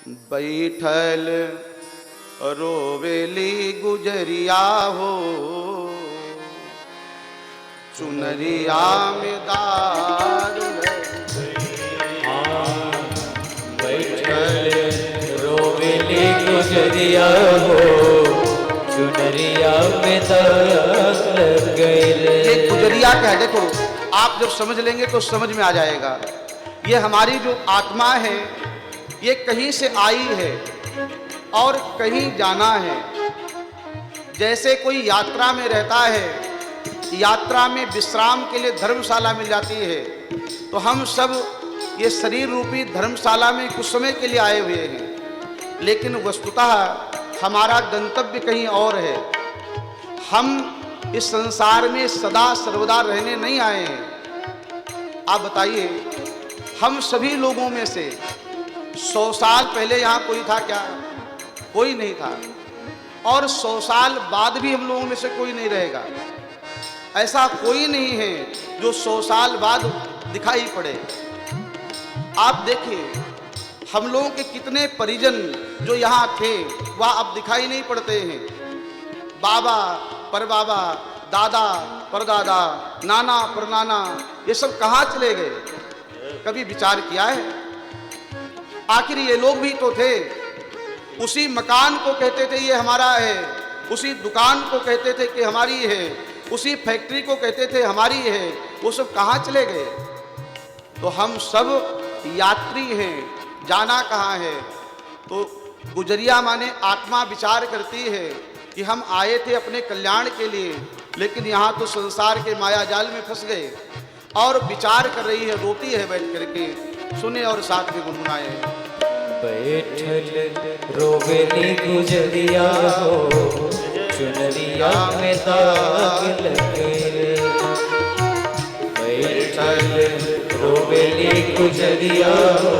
बैठल रोवेली गुजरिया हो, चुनरिया में दाग बैठल रोवेली गुजरिया हो, चुनरिया में दाग लग गए। ये गुजरिया क्या है? देखो, आप जब समझ लेंगे तो समझ में आ जाएगा। ये हमारी जो आत्मा है, ये कहीं से आई है और कहीं जाना है। जैसे कोई यात्रा में रहता है, यात्रा में विश्राम के लिए धर्मशाला मिल जाती है, तो हम सब ये शरीर रूपी धर्मशाला में कुछ समय के लिए आए हुए हैं, लेकिन वस्तुतः हमारा गंतव्य कहीं और है। हम इस संसार में सदा सर्वदा रहने नहीं आए हैं। आप बताइए, हम सभी लोगों में से 100 साल पहले यहाँ कोई था क्या? कोई नहीं था। और 100 साल बाद भी हम लोगों में से कोई नहीं रहेगा। ऐसा कोई नहीं है जो 100 साल बाद दिखाई पड़े। आप देखिए, हम लोगों के कितने परिजन जो यहाँ थे वह अब दिखाई नहीं पड़ते हैं। बाबा, परबाबा, दादा, परदादा, नाना, परनाना, ये सब कहाँ चले गए? कभी विचार किया है? आखिर ये लोग भी तो थे। उसी मकान को कहते थे ये हमारा है, उसी दुकान को कहते थे कि हमारी है, उसी फैक्ट्री को कहते थे हमारी है। वो सब कहाँ चले गए? तो हम सब यात्री हैं, जाना कहाँ है? तो गुजरिया माने आत्मा विचार करती है कि हम आए थे अपने कल्याण के लिए, लेकिन यहाँ तो संसार के माया जाल में फंस गए। और विचार कर रही है, रोती है बैठ करके। सुने और साथ में गुनगुनाए। बैठल रोवेली गुजरिया हो, चुनरिया में दाग लगे। बैठल रोवेली गुजरिया हो,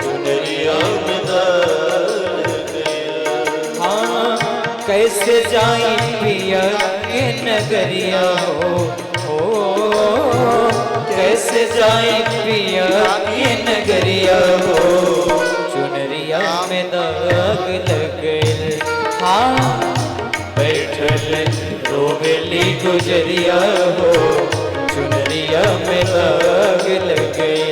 चुनरिया में दाग लगे। हाँ, कैसे जाई पिया के नगरिया हो, कैसे जाए पिया के नगरिया हो, चुनरिया में दाग लग गए। हाँ, बैठल रोवेली गुजरिया हो, चुनरिया में दाग लग गए।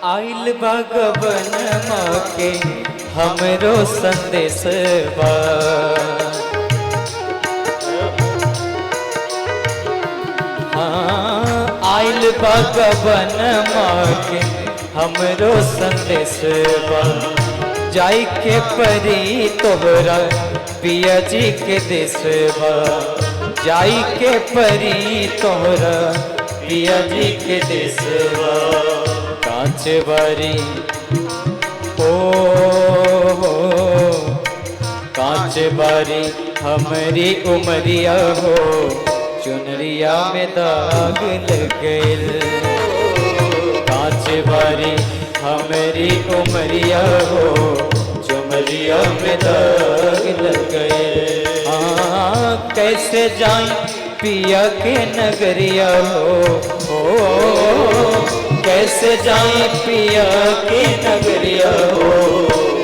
आइल भगवन के हमरो संदेश बा, हाँ, आइल भगवन के हमरो संदेश बा। जाई के परी तोहरा पिया जी के देश बा, जाई के परी तोहरा पिया जी के देश बा। कांच बारी हो, कांच बारी हमारी उमरिया हो, चुनरिया में दाग लग गए। कांच बारी हमारी उमरिया हो, चुनरिया में दाग लग गए। हाँ, कैसे जाए पिया के नगरिया हो, कैसे जाए पिया के नगरिया हो,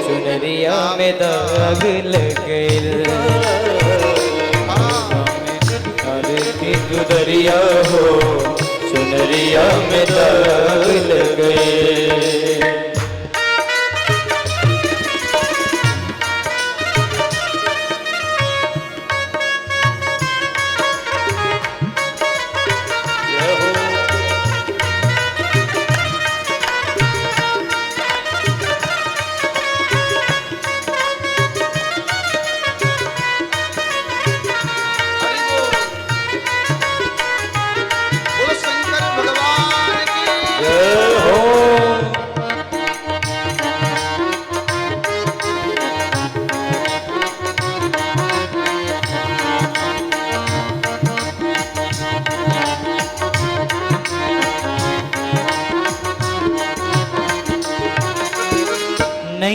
चुनरिया में दाग लग गए। की गुजरिया हो, चुनरिया में दाग लग गए।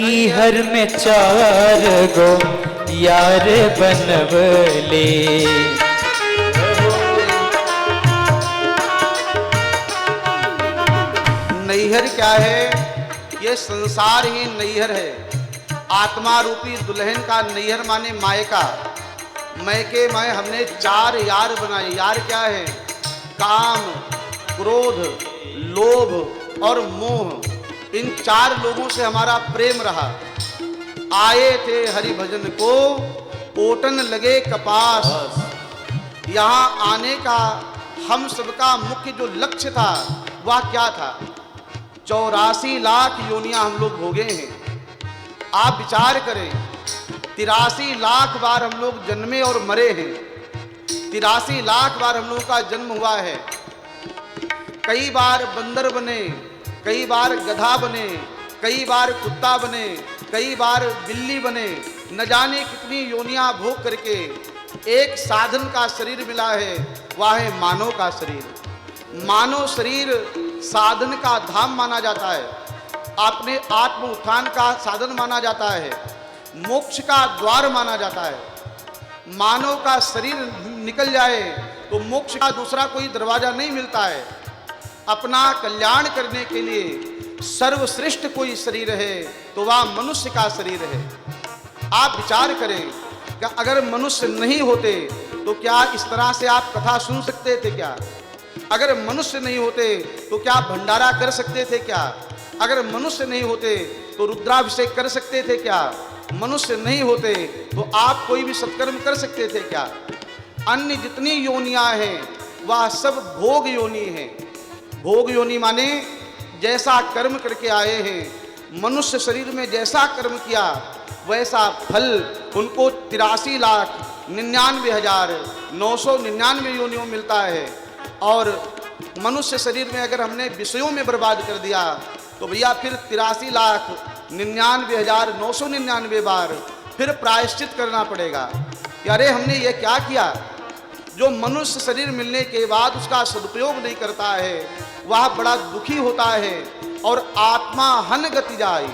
नैहर में 4 गो यार बनवले। नैहर क्या है? ये संसार ही नैहर है। आत्मा रूपी दुल्हन का नैहर माने मायका। मैके में हमने 4 यार बनाए। यार क्या है? काम, क्रोध, लोभ और मोह। इन 4 लोगों से हमारा प्रेम रहा। आए थे हरि भजन को, ओटन लगे कपास। यहाँ आने का हम सबका मुख्य जो लक्ष्य था वह क्या था? 84 लाख योनियां हम लोग भोगे हैं। आप विचार करें, 83 लाख बार हम लोग जन्मे और मरे हैं। 83 लाख बार हम लोगों का जन्म हुआ है। कई बार बंदर बने, कई बार गधा बने, कई बार कुत्ता बने, कई बार बिल्ली बने। न जाने कितनी योनियां भोग करके एक साधन का शरीर मिला है, वह है मानव का शरीर। मानव शरीर साधन का धाम माना जाता है, अपने आत्म उत्थान का साधन माना जाता है, मोक्ष का द्वार माना जाता है। मानव का शरीर निकल जाए तो मोक्ष का दूसरा कोई दरवाजा नहीं मिलता है। अपना कल्याण करने के लिए सर्वश्रेष्ठ कोई शरीर है तो वह मनुष्य का शरीर है। आप विचार करें कि अगर मनुष्य नहीं होते तो क्या इस तरह से आप कथा सुन सकते थे क्या? अगर मनुष्य नहीं होते तो क्या भंडारा कर सकते थे क्या? अगर मनुष्य नहीं होते तो रुद्राभिषेक कर सकते थे क्या? मनुष्य नहीं होते तो आप कोई भी सत्कर्म कर सकते थे क्या? अन्य जितनी योनियां हैं वह सब भोग योनि हैं। भोग योनि माने जैसा कर्म करके आए हैं, मनुष्य शरीर में जैसा कर्म किया वैसा फल उनको 83,99,999 योनियों मिलता है। और मनुष्य शरीर में अगर हमने विषयों में बर्बाद कर दिया तो भैया फिर 83,99,999 बार फिर प्रायश्चित करना पड़ेगा कि अरे हमने ये क्या किया। जो मनुष्य शरीर मिलने के बाद उसका सदुपयोग नहीं करता है वह बड़ा दुखी होता है और आत्मा हन गति जाए,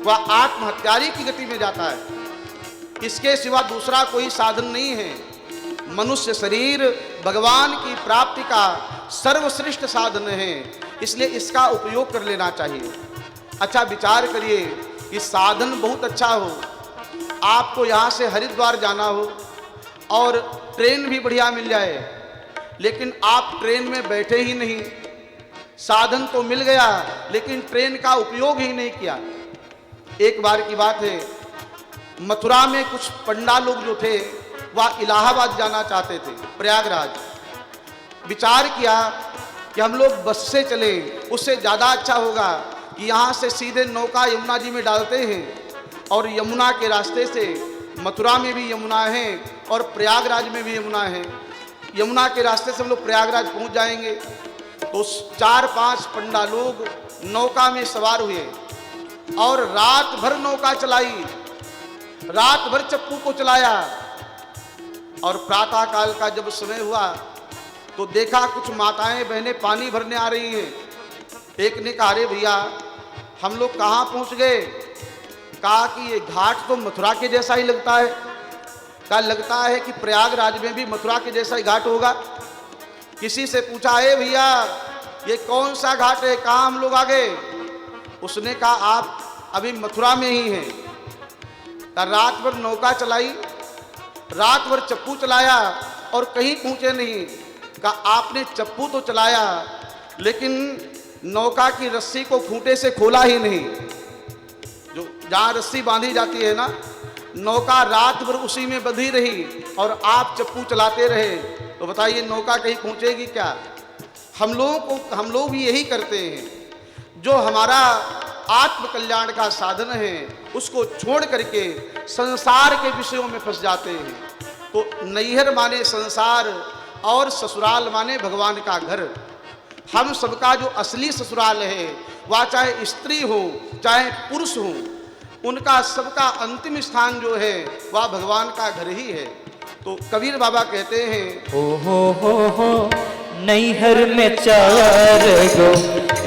वह आत्महत्यारी की गति में जाता है। इसके सिवा दूसरा कोई साधन नहीं है। मनुष्य शरीर भगवान की प्राप्ति का सर्वश्रेष्ठ साधन है, इसलिए इसका उपयोग कर लेना चाहिए। अच्छा विचार करिए कि साधन बहुत अच्छा हो, आपको यहाँ से हरिद्वार जाना हो और ट्रेन भी बढ़िया मिल जाए, लेकिन आप ट्रेन में बैठे ही नहीं। साधन तो मिल गया लेकिन ट्रेन का उपयोग ही नहीं किया। एक बार की बात है, मथुरा में कुछ पंडा लोग जो थे वह इलाहाबाद जाना चाहते थे, प्रयागराज। विचार किया कि हम लोग बस से चले, उससे ज़्यादा अच्छा होगा कि यहाँ से सीधे नौका यमुना जी में डालते हैं और यमुना के रास्ते से मथुरा में भी यमुना है और प्रयागराज में भी यमुना है। यमुना के रास्ते से हम लोग प्रयागराज पहुँच जाएंगे। तो 4-5 पंडा लोग नौका में सवार हुए और रात भर नौका चलाई, रात भर चप्पू को चलाया। और प्रातः काल का जब समय हुआ तो देखा कुछ माताएं बहनें पानी भरने आ रही हैं। एक ने कहा अरे भैया हम लोग कहाँ पहुँच गए? कहा कि ये घाट तो मथुरा के जैसा ही लगता है। कहा लगता है कि प्रयागराज में भी मथुरा के जैसा ही घाट होगा। किसी से पूछा अरे भैया ये कौन सा घाट है, कहाँ हम लोग आ गए? उसने कहा आप अभी मथुरा में ही हैं। रात भर नौका चलाई, रात भर चप्पू चलाया और कहीं पहुँचे नहीं। कहा आपने चप्पू तो चलाया लेकिन नौका की रस्सी को खूंटे से खोला ही नहीं। जो जहाँ रस्सी बांधी जाती है ना, नौका रात भर उसी में बंधी रही और आप चप्पू चलाते रहे, तो बताइए नौका कहीं पहुँचेगी क्या? हम लोग भी यही करते हैं। जो हमारा आत्म कल्याण का साधन है उसको छोड़ करके संसार के विषयों में फंस जाते हैं। तो नैहर माने संसार और ससुराल माने भगवान का घर। हम सबका जो असली ससुराल है वह चाहे स्त्री हो चाहे पुरुष हो, उनका सबका अंतिम स्थान जो है वह भगवान का घर ही है। तो कबीर बाबा कहते हैं ओ हो नैहर में 4 गो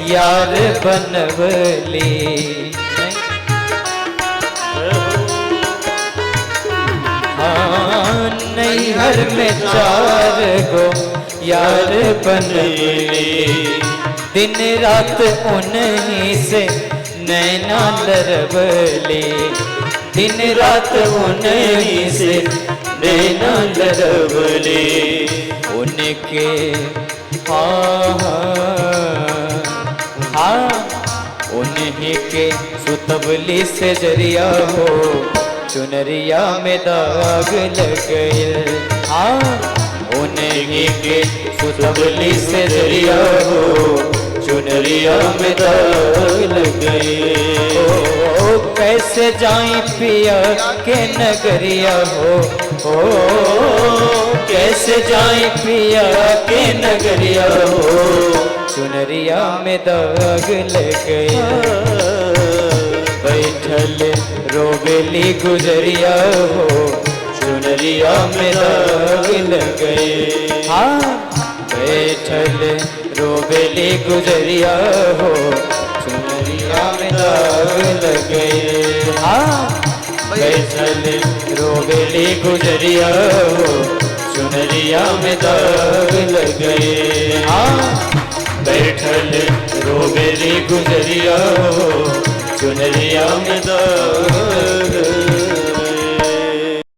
यार बनवले। नैहर में 4 गो यार बनले, दिन रात उन्हीं से नैना लरबले, दिन रात उन्हीं से नैना लरबले। उनके हाँ उन्हीं के सुतबली से जरिया हो, चुनरिया में दाग लग गए। हाँ उन्हीं के सुतबली से जरिया हो, चुनरिया में दाग लग गए। ओ कैसे जाई पिया के नगरिया हो, कैसे जाई पिया के नगरिया हो, चुनरिया में दाग लग गए। बैठल रोबेली गुजरिया हो, चुनरिया में दाग लग गए। हाँ बैठल रोबेली गुजरिया हो, चुनरिया में दाग लग गए। हाँ बैठल रोबेली गुजरिया हो, चुनरिया में दाग लग गए। हाँ बैठल रोबेली गुजरिया हो, चुनरिया में दाग